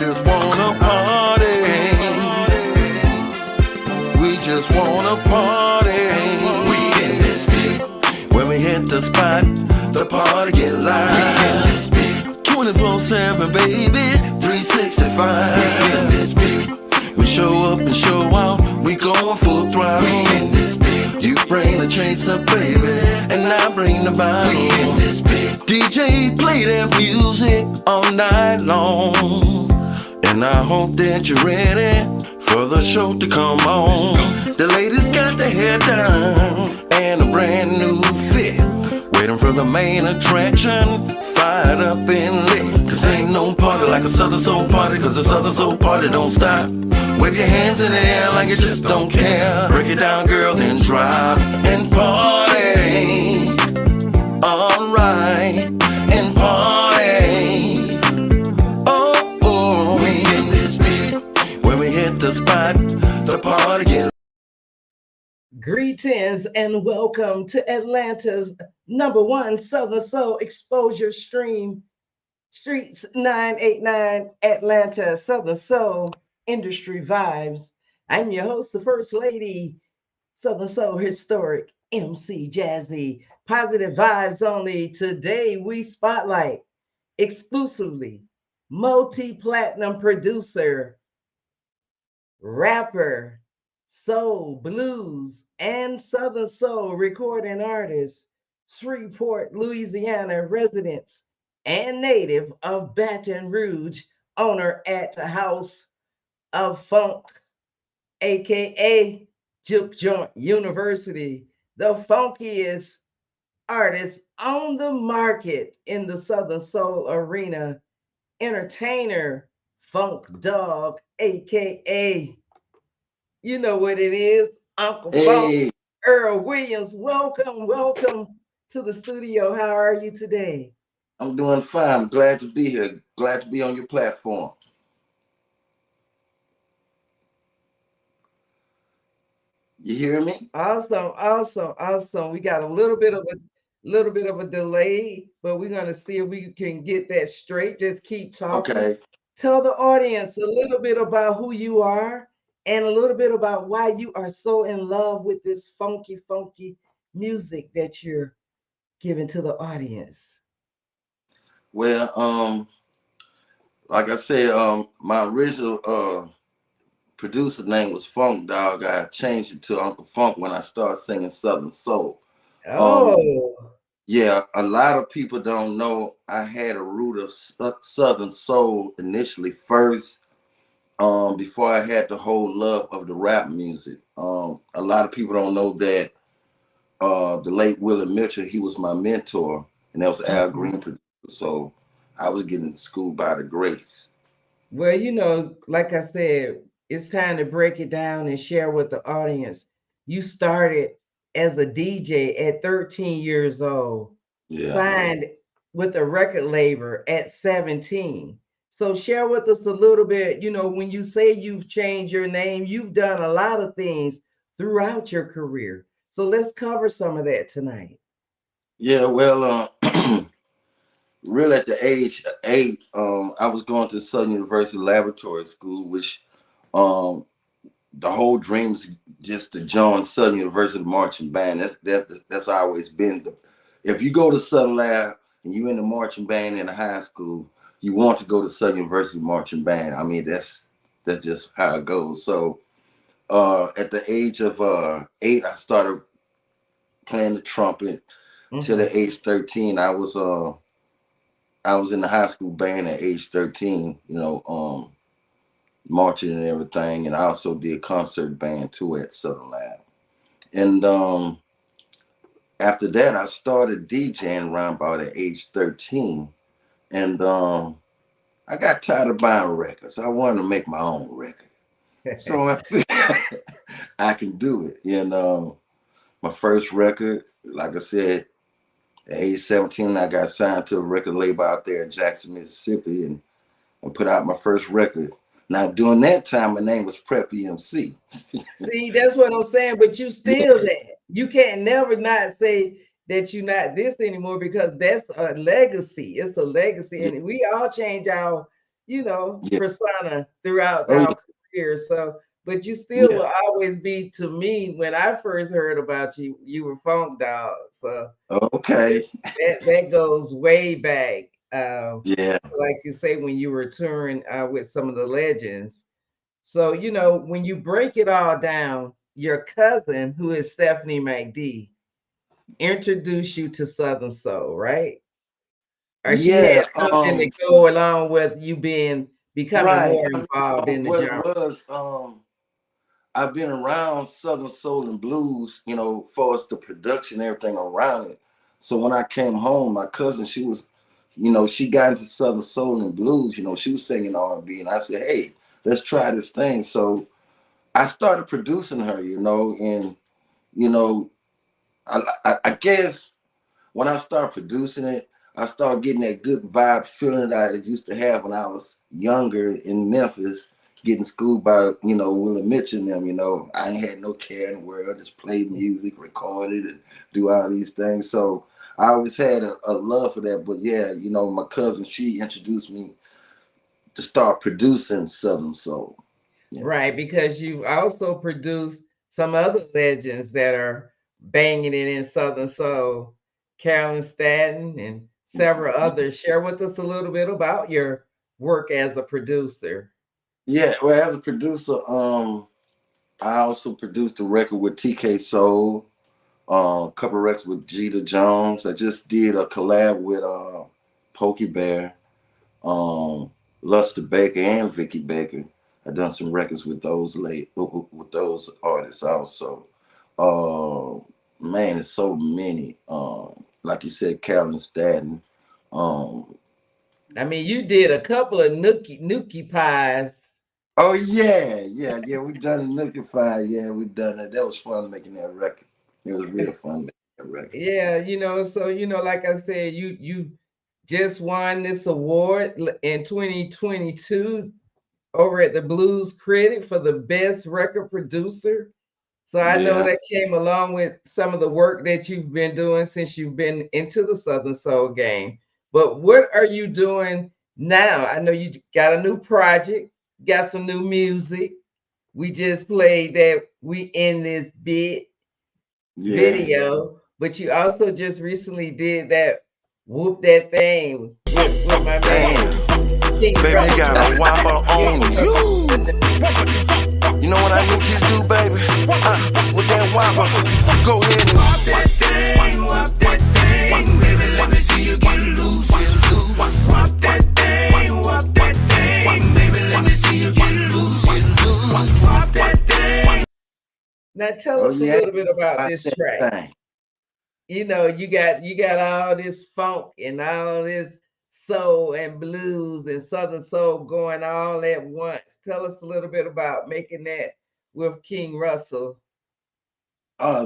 just wanna party. We just wanna party. We in this beat. When we hit the spot, the party get live. We in this beat. 24/7, baby, 365. We in this beat. We show up and show out. We going full throttle. We in this beat. You bring the chaser, baby, and I bring the bottle. We in this beat. DJ, play that music all night long, and I hope that you're ready for the show to come on. The ladies got their hair done and a brand new fit, waiting for the main attraction, fired up and lit. Cause ain't no party like a Southern Soul party, cause a Southern Soul party don't stop. Wave your hands in the air like you just don't care. Break it down, girl, then drop and party. Alright, and party. Oh, oh, we in this beat. When we hit the spot, the party get. Greetings and welcome to Atlanta's #1 Southern Soul exposure stream, Streetz989 Atlanta Southern Soul Industry Vibes. I'm your host, the First Lady, Southern Soul Historic, EmCee Jazzy, positive vibes only. Today we spotlight exclusively multi-platinum producer, rapper, soul, blues, and Southern Soul recording artist, Shreveport, Louisiana residents and native of Baton Rouge, owner at the House of Phunk, aka Juke Joint University, the funkiest artist on the market in the Southern Soul arena, entertainer, Phunk Dawg, aka, you know what it is, Unkle Phunk, Earl Williams. Welcome to the studio. How are you today? I'm doing fine. I'm glad to be here. Glad to be on your platform. You hear me? Awesome. We got a little bit of a delay, but we're gonna see if we can get that straight. Just keep talking. Okay. Tell the audience a little bit about who you are and a little bit about why you are so in love with this funky music that you're giving to the audience. Well, like I said, my original producer name was Phunk Dawg. I changed it to Unkle Phunk when I started singing Southern Soul. Yeah, a lot of people don't know I had a root of Southern Soul initially first, before I had the whole love of the rap music. A lot of people don't know that the late Willie Mitchell, he was my mentor, and that was Al Green producer. So I was getting schooled by the greats. Well, you know, like I said, it's time to break it down and share with the audience. You started as a DJ at 13 years old, signed with a record label at 17. So share with us a little bit, you know, when you say you've changed your name, you've done a lot of things throughout your career. So let's cover some of that tonight. Yeah, well, really at the age of 8, I was going to Southern University Laboratory School, which the whole dream is just to join Southern University marching band. That's always been if you go to Southern Lab and you're in the marching band in the high school, you want to go to Southern University marching band. I mean, that's just how it goes. So at the age of 8, I started playing the trumpet. Till the age 13, I was in the high school band at age 13, you know, marching and everything. And I also did concert band too at Southern Lab. And after that, I started DJing around about at age 13. And I got tired of buying records. I wanted to make my own record. So I figured I can do it. You know, my first record, like I said, at age 17, I got signed to a record label out there in Jackson, Mississippi, and put out my first record. Now, during that time, my name was Prep EmCee. See, that's what I'm saying, but you still that. You can't never not say that you're not this anymore, because that's a legacy. It's a legacy, and we all change our persona throughout Oh, yeah. our career. So, but you still Yeah. will always be, to me, when I first heard about you, you were Phunk Dawg. So Okay. that goes way back. Yeah. So like you say, when you were touring with some of the legends. So, when you break it all down, your cousin, who is Stephanie McD, introduced you to Southern Soul, right? Or she had Yeah. something to go along with you becoming Right. more I mean, involved in the what it genre. was, I've been around Southern Soul and Blues, for us the production, everything around it. So when I came home, my cousin, she was, she got into Southern Soul and Blues. She was singing R&B, and I said, "Hey, let's try this thing." So I started producing her, and you know, I guess when I started producing it, I started getting that good vibe feeling that I used to have when I was younger in Memphis, getting schooled by, Willie Mitchell and them. I ain't had no care in the world, just played music, recorded, and do all these things. So I always had a love for that. But yeah, my cousin, she introduced me to start producing Southern Soul. Yeah. Right, because you also produced some other legends that are banging it in Southern Soul, Carolyn Stanton and several others. Share with us a little bit about your work as a producer. Yeah, well, as a producer, I also produced a record with TK Soul, a couple of records with Jeter Jones. I just did a collab with Pokey Bear, Luster Baker, and Vicky Baker. I done some records with those with those artists also. Man, it's so many. Like you said, Carolyn Stanton. I mean, you did a couple of Nookie Pies. Oh yeah. We done a Nookie Fire. Yeah, we done that. That was fun making that record. It was real fun making that record. Yeah, so like I said, you just won this award in 2022 over at the Blues Critic for the best record producer. So I know that came along with some of the work that you've been doing since you've been into the Southern Soul game. But what are you doing now? I know you got a new project, got some new music. We just played that We In This Bit video, but you also just recently did that Whoop That Thing with my man. Baby, got a whopper on you. You know what I need you to do, baby? With that whopper, go ahead and whop that thing, baby. Let me see you get loose. Whop that thing, baby. Let me see you get loose. Whop that thing. Now tell us a little bit about this track. You got all this funk and all this soul and blues and Southern Soul going all at once. Tell us a little bit about making that with King Russell.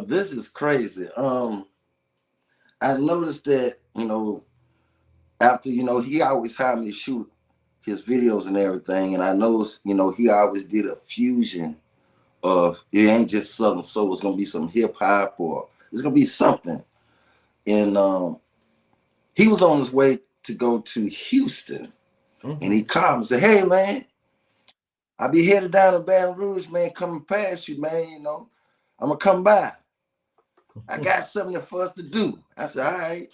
This is crazy. I noticed that, after, he always had me to shoot his videos and everything. And I noticed, he always did a fusion of, it ain't just Southern Soul, it's going to be some hip hop or it's going to be something. And he was on his way to go to Houston. And he called me and said, "Hey, man, I'll be headed down to Baton Rouge, man, coming past you, man, I'm going to come by. I got something for us to do." I said, "All right."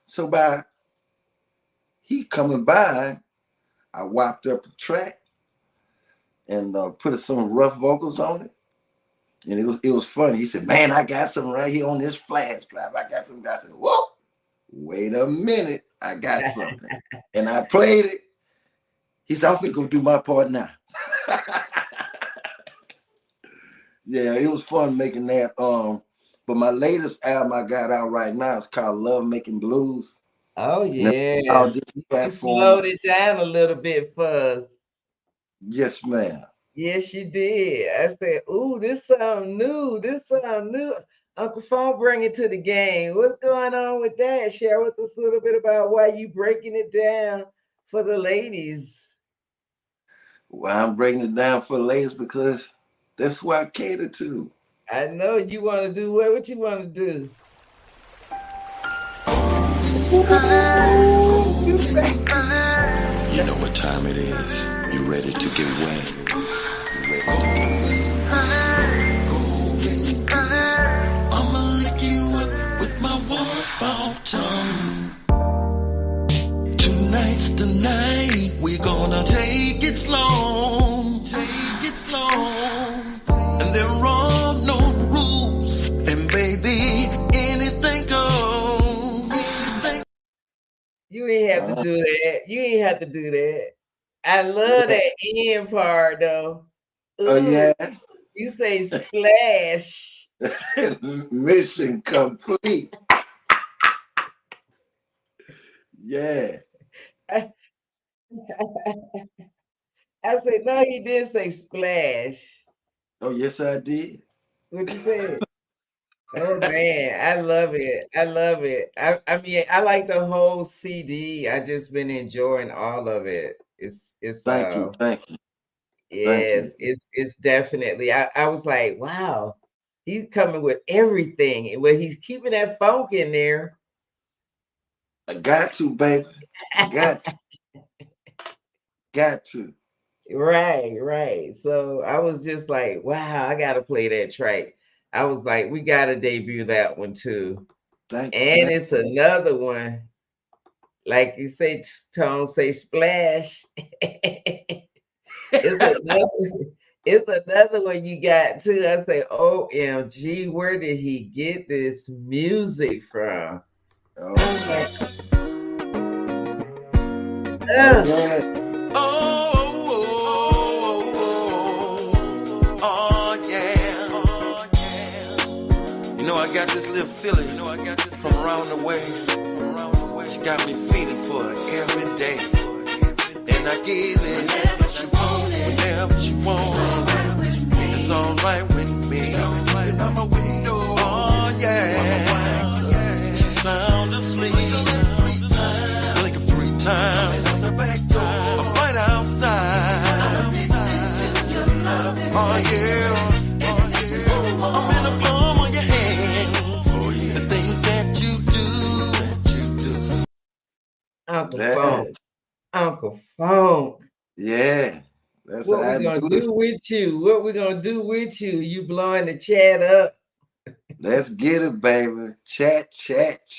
So by he coming by, I whopped up the track and put some rough vocals on it. And it was funny. He said, "Man, I got something right here on this flash drive. I got something." I said, "Whoa, wait a minute. I got something." And I played it. He said, "I'm finna go do my part now." Yeah, it was fun making that. But my latest album I got out right now is called Love Making Blues. Oh yeah. You slowed it down a little bit for us. Yes, ma'am. Yes, you did. I said, "Ooh, this sound new. This sound new." Unkle Phunk bring it to the game. What's going on with that? Share with us a little bit about why you breaking it down for the ladies. Well, I'm breaking it down for the ladies because that's who I cater to. I know you want to do what you want to do. You know what what time it is. You ready to get wet? You ready to get wet? I'ma lick you up with my waterfall tongue. Tonight's the night. We're gonna take it slow. Take it slow. And there are no rules. And baby, anything goes. Anything. You ain't have to do that. You ain't have to do that. I love that end part though. Ooh, Oh yeah. You say splash. Mission complete. Yeah. I said, no, he did say splash. Oh yes, I did. What you said? Oh man, I love it. I love it. I mean, I like the whole CD. I just been enjoying all of it. It's Thank you. Thank you. yes, it's definitely. I was like, wow, he's coming with everything. Well, he's keeping that funk in there. I got to, baby. Got to. Got to. Right. So I was just like, wow, I gotta play that track. I was like, we gotta debut that one too. Thank you. And it's another one. Like you say, Tone say splash. It's another one you got too. I say, OMG, where did he get this music from? Oh, Yeah. You know I got this little feeling. You know I got this from around the way. She got me feeling for her every day, and I give it whenever she wants. Whenever she wants, it's alright with me. And I'm a window. Oh yeah. She sound asleep. Blink 3 times. I'm right outside. Oh yeah. I'm in the palm of your hand. The things that you do. Unkle Phunk. yeah. That's What we gonna do with you? What we gonna do with you? You blowing the chat up? Let's get it, baby. Chat.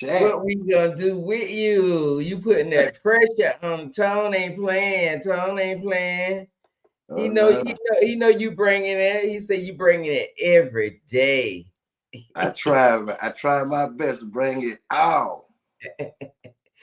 What we gonna do with you? You putting that pressure on Tone. Ain't playing. Tone ain't playing. He know you bringing it. He said you bringing it every day. I try my best to bring it out.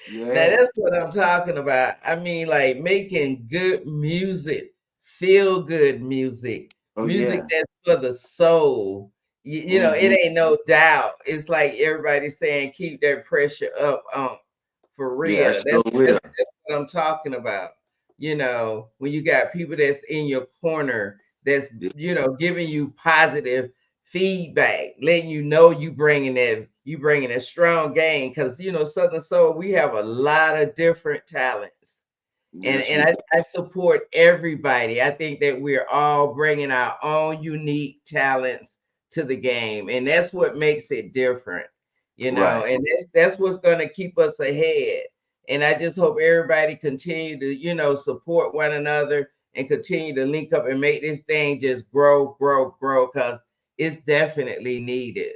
Yeah. Now that's what I'm talking about. I mean, like making good music, feel good music, music that's for the soul. You know, it ain't no doubt. It's like everybody's saying, keep that pressure up for real. Yeah, That's what I'm talking about. You know, when you got people that's in your corner, that's giving you positive feedback, letting you know you bringing a strong game, because Southern Soul, we have a lot of different talents. And I support everybody. I think that we're all bringing our own unique talents to the game, and that's what makes it different, Right. and that's what's going to keep us ahead. And I just hope everybody continue to support one another and continue to link up and make this thing just grow, because it's definitely needed.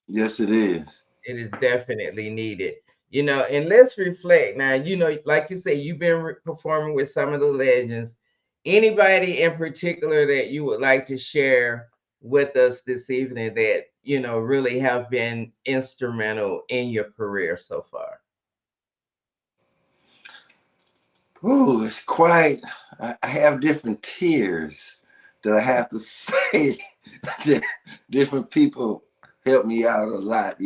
Yes, it is. It is definitely needed. And let's reflect now. Like you say, you've been performing with some of the legends. Anybody in particular that you would like to share with us this evening that really have been instrumental in your career so far? Oh, it's quite. I have different tiers that I have to say. Different people help me out a lot,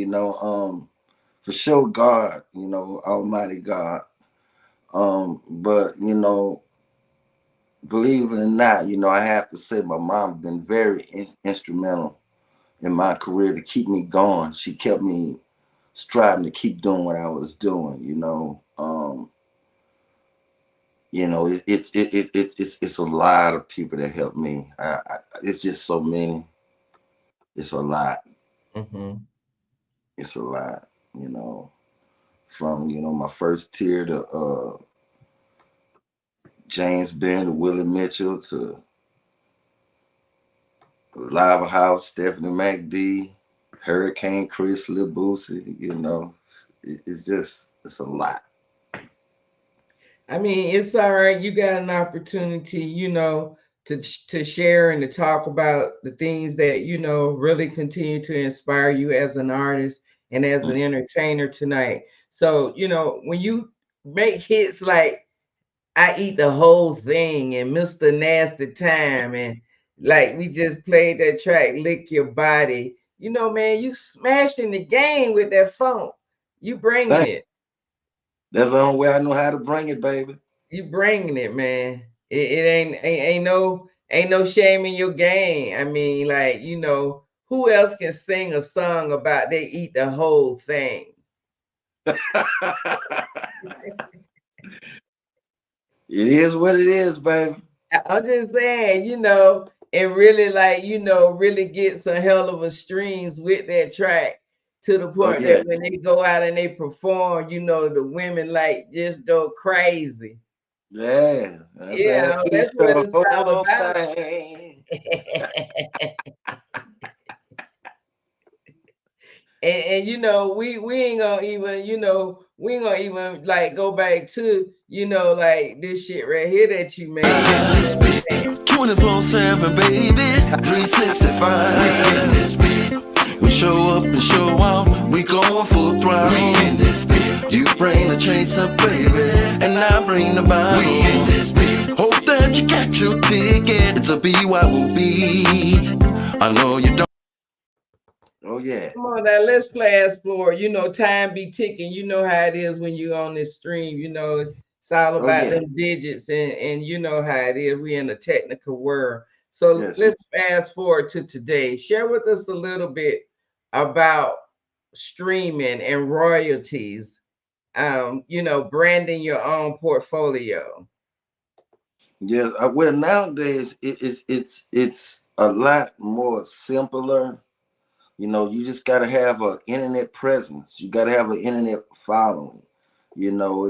for sure God, Almighty God. But believe it or not, I have to say my mom been very instrumental in my career to keep me going. She kept me striving to keep doing what I was doing, it's a lot of people that help me. It's just so many. It's a lot. It's a lot, from my first tier to James Ben to Willie Mitchell to Lava House, Stephanie McD, Hurricane Chris, Lil Boosie, you know, it's a lot. I mean, it's all right. You got an opportunity, you know, to share and to talk about the things that, you know, really continue to inspire you as an artist and as an entertainer tonight. So, you know, when you make hits like I Eat the Whole Thing and Mr. Nasty Time, and like we just played that track, Lick Your Body, you know, man, you smashing the game with that funk. You bringing it. That's the only way I know how to bring it, baby. You bringing it, man. It ain't no shame in your game. I mean, like, you know, who else can sing a song about they eat the whole thing? It is what it is, baby. I'm just saying, you know, and really, like, you know, really get some hell of a streams with that track to the point that when they go out and they perform, you know, the women like just go crazy. Yeah, that's what it's all about. And you know, we ain't gonna even, you know, we ain't gonna even like go back to, you know, like this shit right here that you made. 24/7, baby, 365. We in this beat. We show up and show out. We going full throttle. We in this beat. You bring the chaser, baby, and I bring the bottle. We in this beat. Hope that you got your ticket. It's a BYOB. I know you don't. Oh yeah. Come on now, let's fast forward. You know, time be ticking. You know how it is when you on this stream. You know, it's all about them digits, and you know how it is. We in a technical world. So let's fast forward to today. Share with us a little bit about streaming and royalties. You know, branding your own portfolio. Yeah, well nowadays it's a lot more simpler. You know, you just got to have an internet presence. You got to have an internet following. You know,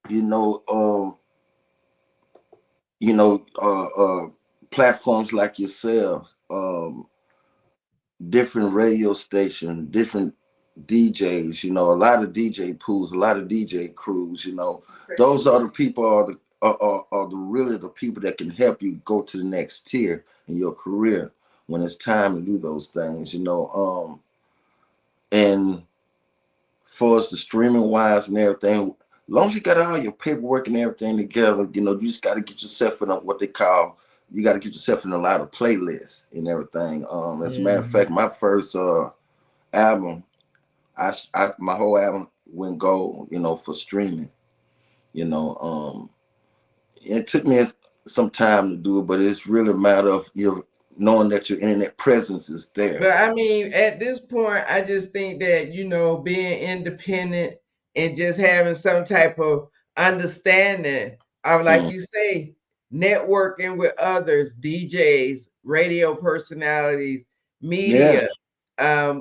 and platforms like yourselves, different radio stations, different DJs. You know, a lot of DJ pools, a lot of DJ crews. You know, those are the people are the really the people that can help you go to the next tier in your career when it's time to do those things, you know. And for us, the streaming wise and everything, as long as you got all your paperwork and everything together, you know, you just got to get yourself in what they call, you got to get yourself in a lot of playlists and everything. As a matter of fact, my first album, my whole album went gold, you know, for streaming. You know, it took me some time to do it, but it's really a matter of knowing that your internet presence is there. But I mean, at this point, I just think that, you know, being independent and just having some type of understanding of, like you say, networking with others, DJs, radio personalities, media,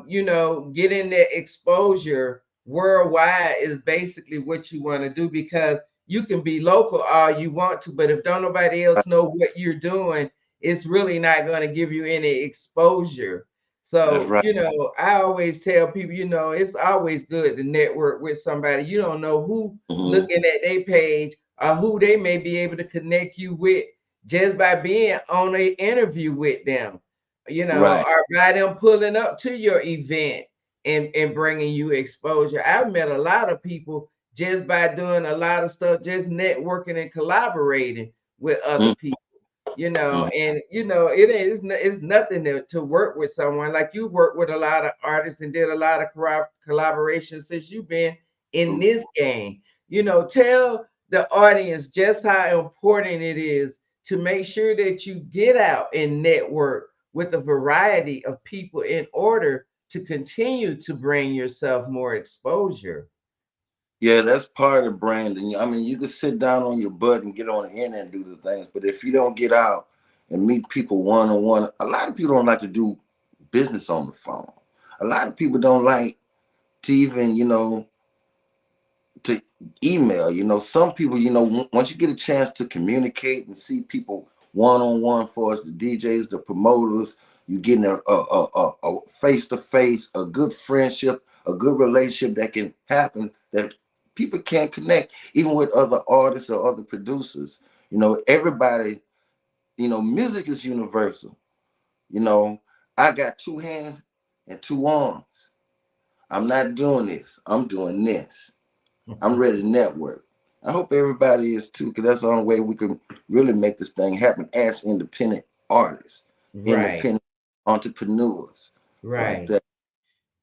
you know, getting that exposure worldwide is basically what you want to do, because you can be local all you want to, but if don't nobody else know what you're doing, it's really not going to give you any exposure. So, you know, I always tell people, you know, it's always good to network with somebody. You don't know who looking at their page or who they may be able to connect you with just by being on an interview with them, you know, or by them pulling up to your event and bringing you exposure. I've met a lot of people just by doing a lot of stuff, just networking and collaborating with other people. You know, and you know, it's nothing to work with someone like you work with a lot of artists and did a lot of collaborations since you've been in this game. You know, tell the audience just how important it is to make sure that you get out and network with a variety of people in order to continue to bring yourself more exposure. Yeah, that's part of branding. I mean, you can sit down on your butt and get on the internet and do the things, but if you don't get out and meet people one-on-one, a lot of people don't like to do business on the phone. A lot of people don't like to even, you know, to email. You know, some people, you know, once you get a chance to communicate and see people one-on-one, for us, the DJs, the promoters, you getting a face-to-face, a good friendship, a good relationship that can happen, that people can't connect even with other artists or other producers. You know, everybody, you know, music is universal. You know, I got two hands and two arms. I'm not doing this. I'm doing this. I'm ready to network. I hope everybody is too, because that's the only way we can really make this thing happen as independent artists, Right, independent entrepreneurs, like right, that.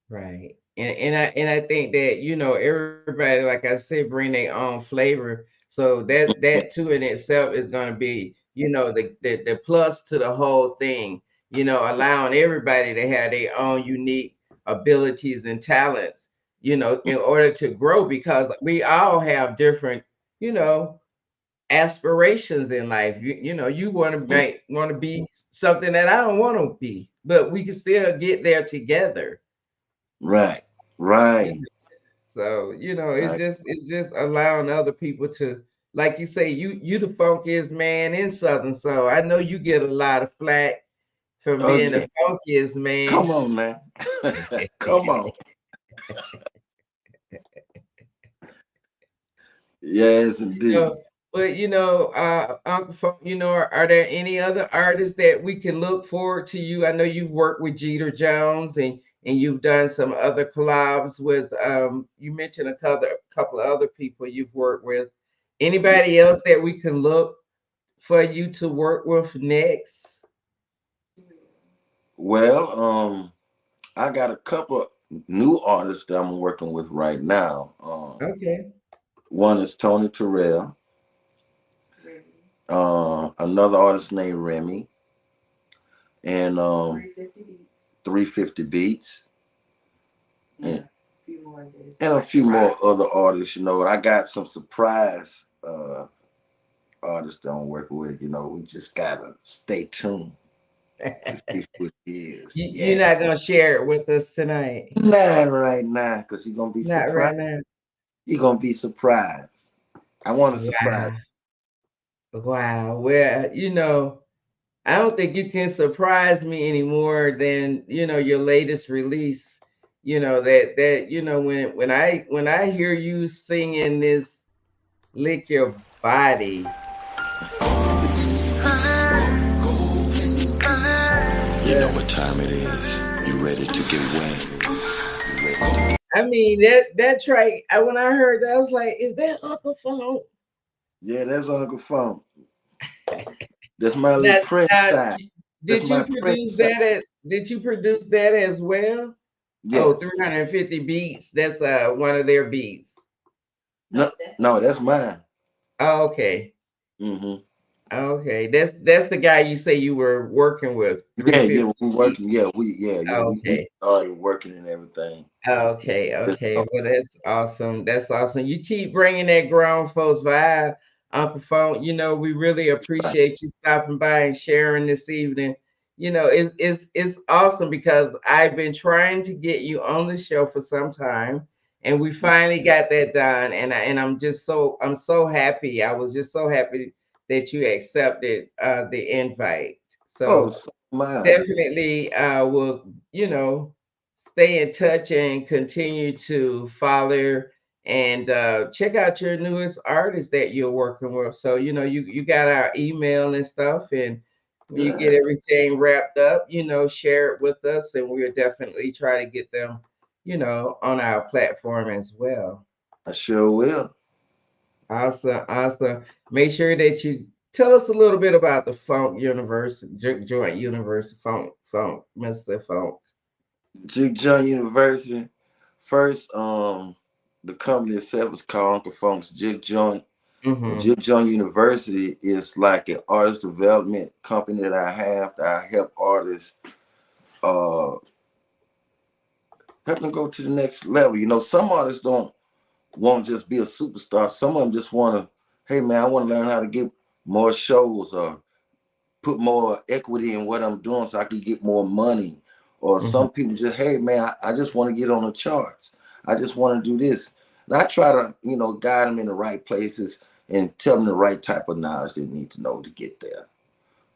right. And I think that, you know, everybody, like I said, bring their own flavor. So that too in itself is going to be, you know, the plus to the whole thing, you know, allowing everybody to have their own unique abilities and talents, you know, in order to grow, because we all have different, you know, aspirations in life. You know, you want to be something that I don't want to be, but we can still get there together. Right, You right, know? So, you know, right. it's just allowing other people to, like you say, you the funkiest man in Southern Soul. I know you get a lot of flack from Oh being the yeah, funkiest man. come on now, come on. Yes, You know, indeed. but you know, Uncle Phunk, you know, are there any other artists that we can look forward to you? I know you've worked with Jeter Jones, and you've done some other collabs with you mentioned a couple of other people you've worked with. Yeah. Anybody else that we can look for you to work with next? Well, I got a couple of new artists that I'm working with right now. Okay. One is Tony Terrell. Another artist named Remy, and 350 Beats, and, and a few more other artists. You know, I got some surprise artists that I'm working with. You know, we just gotta stay tuned to see who it is. You're Yeah, not gonna share it with us tonight. not right now, because you're gonna be Not surprised. right now. You're gonna be surprised. I want to surprise. Wow. Wow. Well, you know, I don't think you can surprise me any more than, you know, your latest release. You know, that you know, when I hear you singing this "Lick Your Body," You know what time it is. You ready to get wet? You ready to get I mean that track. When I heard that, I was like, "Is that Uncle Phunk?" Yeah, that's Uncle Phunk. That's my little Now, prince now, side. That's my prince side. Did you produce that as well? Oh, Yes. 350 beats. That's one of their beats. No, no, that's mine. Oh, okay. Hmm. Okay. That's the guy you say you were working with, Yeah, yeah, 350 we beats. working. Yeah, we Okay. started working and everything. Okay, Just okay. Well, that's awesome. That's awesome. You keep bringing that grown folks vibe, Uncle Phone. You know, we really right. appreciate you stopping by and sharing this evening. You know, it's awesome because I've been trying to get you on the show for some time, and we finally got that done. I'm so happy. I was just so happy that you accepted the invite. Oh, So so mine. definitely will, you know, stay in touch and continue to follow and check out your newest artist that you're working with. So, you know, you got our email and stuff, and when you get Yeah, everything wrapped up, you know, share it with us, and we'll definitely try to get them, you know, on our platform as well. I sure will. Awesome, awesome. Make sure that you tell us a little bit about the Funk Universe, Joint Universe, Funk, Mr. Funk. Juke Joint University. First, the company itself is called Unkle Funk's Juke Joint. And Mm-hmm. Juke Joint University is like an artist development company that I have, that I help artists uh help them go to the next level. You know, some artists don't want to just be a superstar. Some of them just want to, hey man, I want to learn how to get more shows or put more equity in what I'm doing so I can get more money. Or Mm-hmm. some people just, hey man, I just want to get on the charts. I just want to do this. And I try to, you know, guide them in the right places and tell them the right type of knowledge they need to know to get there.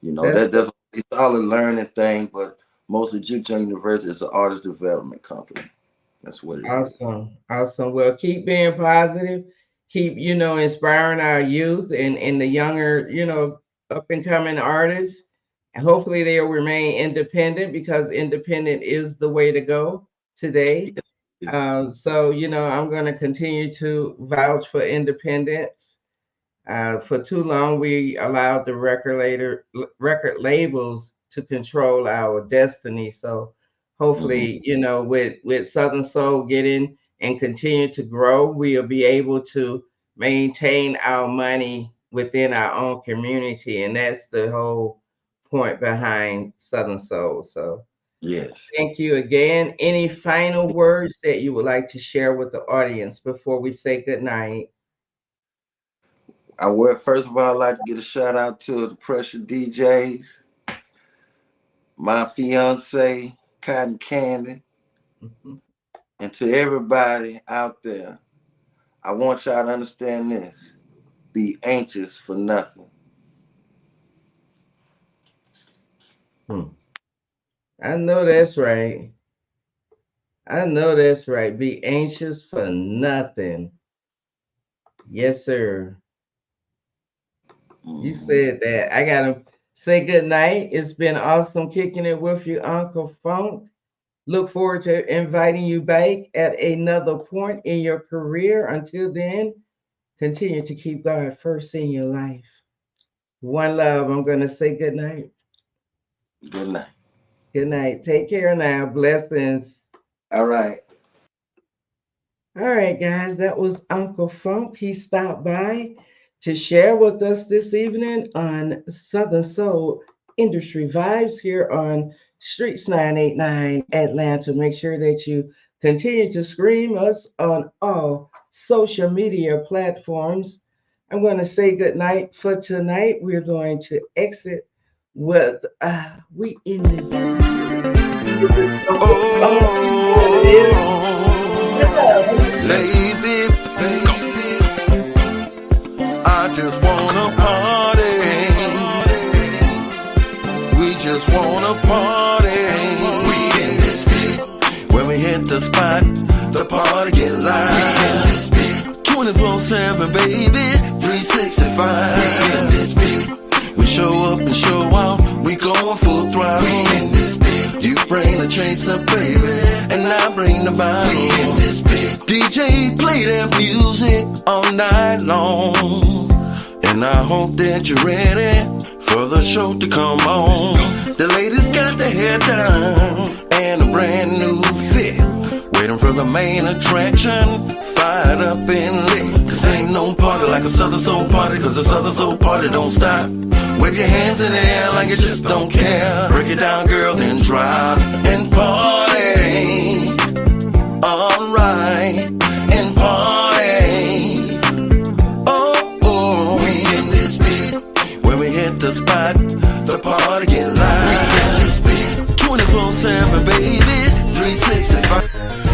You know, it's all a learning thing, but mostly Juke Joint University is an artist development company. That's what it is. Awesome. Well, keep being positive. Keep, you know, inspiring our youth and the younger, you know, up and coming artists. And hopefully they'll remain independent, because independent is the way to go today. Yes. So, you know, I'm going to continue to vouch for independence. For too long, we allowed the record labels to control our destiny. So hopefully, you know, with Southern Soul getting and continue to grow, we'll be able to maintain our money within our own community. And that's the whole point behind Southern Soul. So yes. Thank you again. Any final words that you would like to share with the audience before we say good night? I would first of all like to get a shout out to the Pressure DJs, my fiance, Cotton Candy, and to everybody out there. I want y'all to understand this. Be anxious for nothing. I know that's right. I know that's right. Be anxious for nothing. Yes, sir. You said that. I gotta say good night. It's been awesome kicking it with you, Unkle Phunk. Look forward to inviting you back at another point in your career. Until then, continue to keep God first in your life. One love. I'm gonna say good night. Good night. Good night. Take care now. Blessings. All right. All right, guys. That was Unkle Phunk. He stopped by to share with us this evening on Southern Soul Industry Vibes here on Streetz989 Atlanta. Make sure that you continue to stream us on all social media platforms. I'm going to say good night for tonight. We're going to exit with we in this. Lazy, I just wanna party. We just wanna party. We in this beat. When we hit the spot, the party get live. We in this beat. 24/7, baby, 365. We in this beat. We show up and show out. We going full throttle. We in this beat. You bring the chaser, baby, and I bring the bottle. We in this beat. DJ play that music all night long, and I hope that you're ready for the show to come on. The ladies got their hair done and a brand new fit, waiting for the main attraction, fired up and lit. Cause ain't no party like a Southern Soul party, cause a Southern Soul party don't stop. Wave your hands in the air like you just don't care. Break it down, girl, then drop and party. Alright, and party. Oh, we in this beat. When we hit the spot, the party get live. We in this beat. 24/7, baby, 365.